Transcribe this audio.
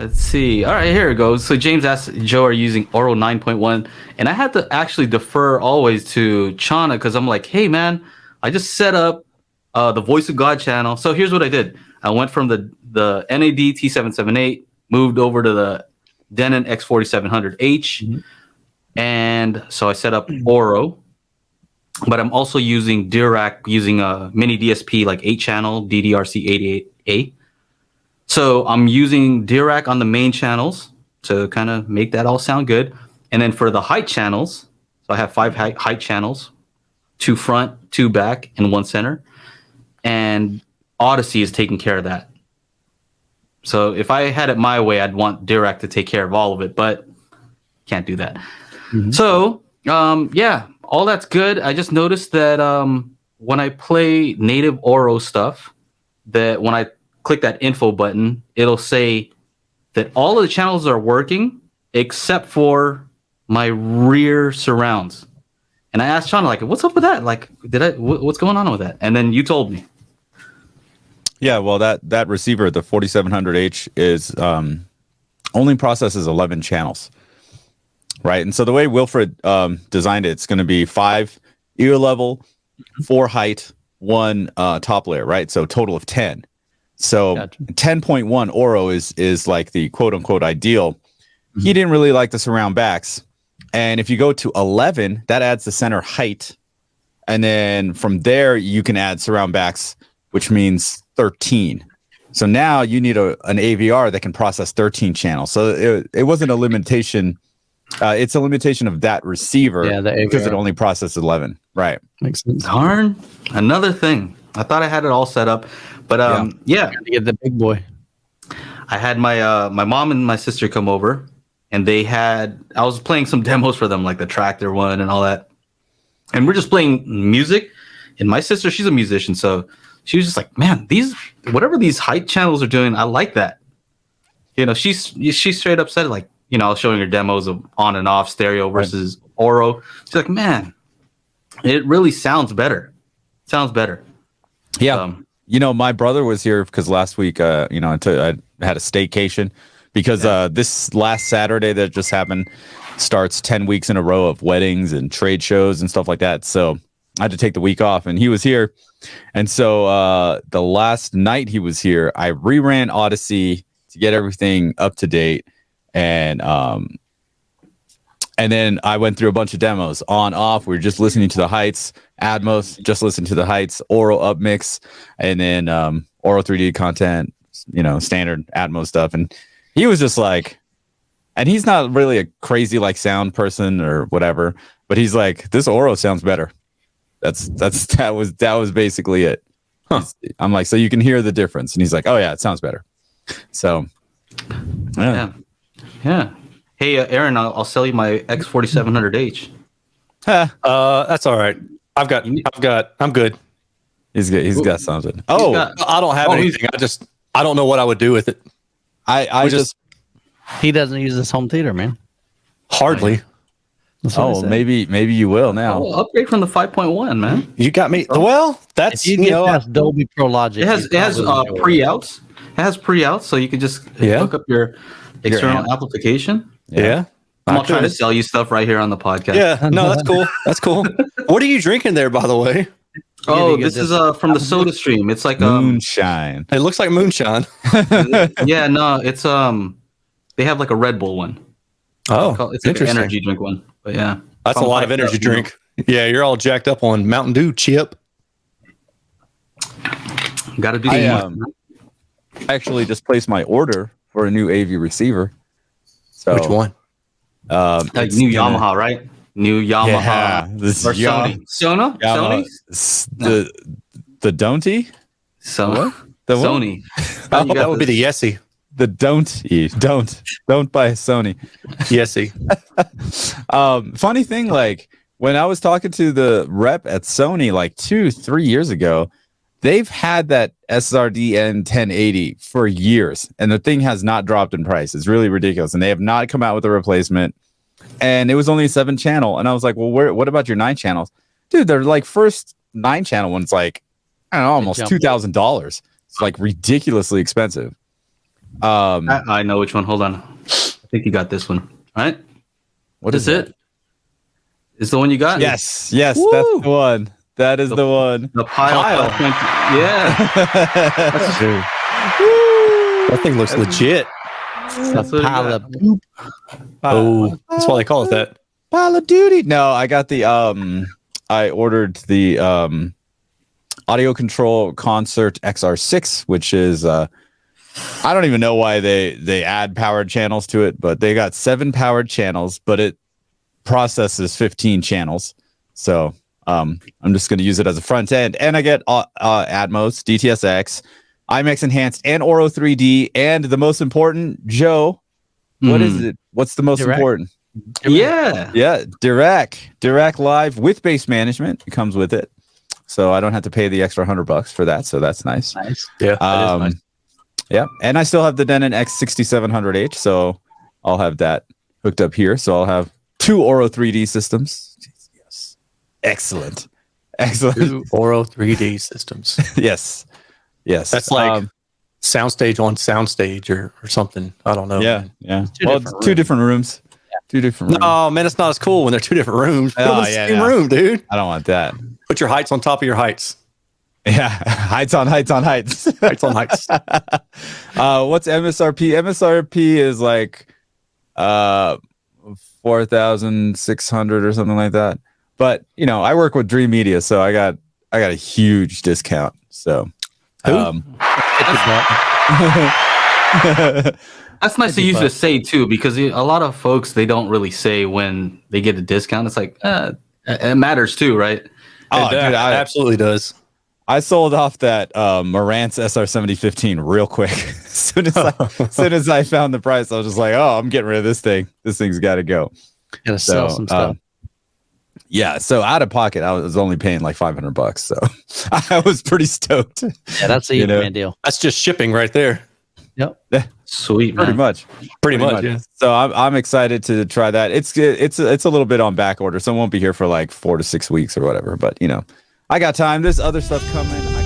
Let's see. All right, here it goes. So James asked, Joe, are you using Auro 9.1? And I had to actually defer always to Channa because I'm like, hey, man, I just set up the Voice of God channel. So here's what I did. I went from the NAD T778, moved over to the Denon X4700H. Mm-hmm. And so I set up Auro. But I'm also using DIRAC, using a mini DSP, like 8-channel DDRC88A. So I'm using DIRAC on the main channels to kind of make that all sound good. And then for the height channels, so I have 5 height channels, 2 front, 2 back, and 1 center. And Odyssey is taking care of that. So if I had it my way, I'd want DIRAC to take care of all of it, but can't do that. Mm-hmm. So, yeah, all that's good. I just noticed that when I play native Auro stuff, that when I click that info button, it'll say that all of the channels are working except for my rear surrounds. And I asked Channa, like, what's up with that? Like, what's going on with that? And then you told me. Yeah, well, that receiver, the 4700H, is only processes 11 channels, right? And so the way Wilfred designed it, it's going to be 5 ear level, 4 height, 1 top layer, right? So total of 10. So gotcha. 10.1 Auro is like the quote unquote ideal. Mm-hmm. He didn't really like the surround backs. And if you go to 11, that adds the center height. And then from there, you can add surround backs, which means 13. So now you need an AVR that can process 13 channels. So it wasn't a limitation. It's a limitation of that receiver because it only processed 11. Right. Makes sense. Darn. Another thing. I thought I had it all set up. But yeah. To get the big boy. I had my mom and my sister come over, and I was playing some demos for them, like the tractor one and all that. And we're just playing music. And my sister, she's a musician, so she was just like, man, whatever these height channels are doing, I like that. You know, she straight up said, like, you know, I was showing her demos of on and off stereo versus Auro. She's like, man, it really sounds better. Yeah. You know, my brother was here because last week, I had a staycation because this last Saturday that just happened starts 10 weeks in a row of weddings and trade shows and stuff like that. So I had to take the week off, and he was here. And so the last night he was here, I reran Odyssey to get everything up to date. And then I went through a bunch of demos on, off. We were just listening to the heights, Atmos, just listen to the heights, Auro upmix, and then Auro 3D content, you know, standard Atmos stuff. And he was just like, and he's not really a crazy like sound person or whatever, but he's like, this Auro sounds better. That was basically it. Huh. I'm like, so you can hear the difference. And he's like, oh yeah, it sounds better. So yeah. Hey, Aaron, I'll sell you my X4700H. That's all right. I'm good. He's got something. I don't have anything. I don't know what I would do with it. He doesn't use this home theater, man. Hardly. Maybe you will now. Upgrade from the 5.1, man. You got me. Well, that's Dolby Pro Logic. It has pre-outs. It has pre-outs, so you can just hook up your external amplification. Yeah. I'm not trying to sell you stuff right here on the podcast. Yeah, no, that's cool. That's cool. What are you drinking there, by the way? Oh, this is from the Soda Stream. It's like moonshine. It looks like moonshine. Yeah, no, it's they have like a Red Bull one. Oh, it's like an energy drink one. But yeah, that's a lot of energy drink. Yeah, you're all jacked up on Mountain Dew, Chip. Got to do I actually just placed my order for a new AV receiver. So which one? New Yamaha, right? New Yamaha. Yeah, or Sony. Sony? The Don't-y? What? The Sony. That would be the Yesy. The Don't-y. Don't buy a Sony. Yesy. Funny thing, like when I was talking to the rep at Sony like 2-3 years ago, they've had that SRD N1080 for years, and the thing has not dropped in price. It's really ridiculous, and they have not come out with a replacement. And it was only a 7-channel, and I was like, "Well, what about your 9 channels, dude? They're like first 9-channel one's like I don't know, almost $2,000. It's like ridiculously expensive." I know which one. Hold on. I think you got this one. All right. What is it? Is the one you got? Yes, Woo! that's the one. That is the one. The pile. Yeah. That thing looks legit. That's what Pile you of got. poop. Oh, that's why they call it that. Pile of duty. No, I got the I ordered the Audio Control Concert XR6, which is I don't even know why they add powered channels to it, but they got 7 powered channels, but it processes 15 channels. So I'm just going to use it as a front end, and I get Atmos, DTSX, IMAX Enhanced, and Auro 3D, and the most important, Joe, what is it? What's the most DIRAC. important? Yeah. Yeah, DIRAC Live with bass management. It comes with it, so I don't have to pay the extra $100 for that. So that's nice. Nice. Yeah, that is nice. Yeah, and I still have the Denon X6700H, so I'll have that hooked up here. So I'll have 2 Auro 3D systems. Yes, excellent. 2 Auro 3D systems. Yes. That's like soundstage on soundstage or something. I don't know. Yeah. Well, different two different rooms. 2 different rooms. No, man, it's not as cool when they're 2 different rooms. Put them in the same room, dude. I don't want that. Put your heights on top of your heights. Yeah, heights on heights on heights. Heights on heights. What's MSRP? MSRP is like 4,600 or something like that. But I work with Dream Media, so I got a huge discount. So That's nice of you to say too, because a lot of folks, they don't really say when they get a discount. It's like it matters too, right? Oh, It dude, absolutely does. I sold off that Marantz SR7015 real quick. as soon as I found the price, I was just like, oh, I'm getting rid of this thing. This thing's got to go. Gotta sell some stuff. Yeah, so out of pocket, I was only paying like $500. So I was pretty stoked. Yeah, that's a man deal. That's just shipping right there. Yep. Sweet, Pretty man. much. Pretty much. Yeah. So I'm excited to try that. It's a little bit on back order, so it won't be here for like 4 to 6 weeks or whatever. But I got time. There's other stuff coming.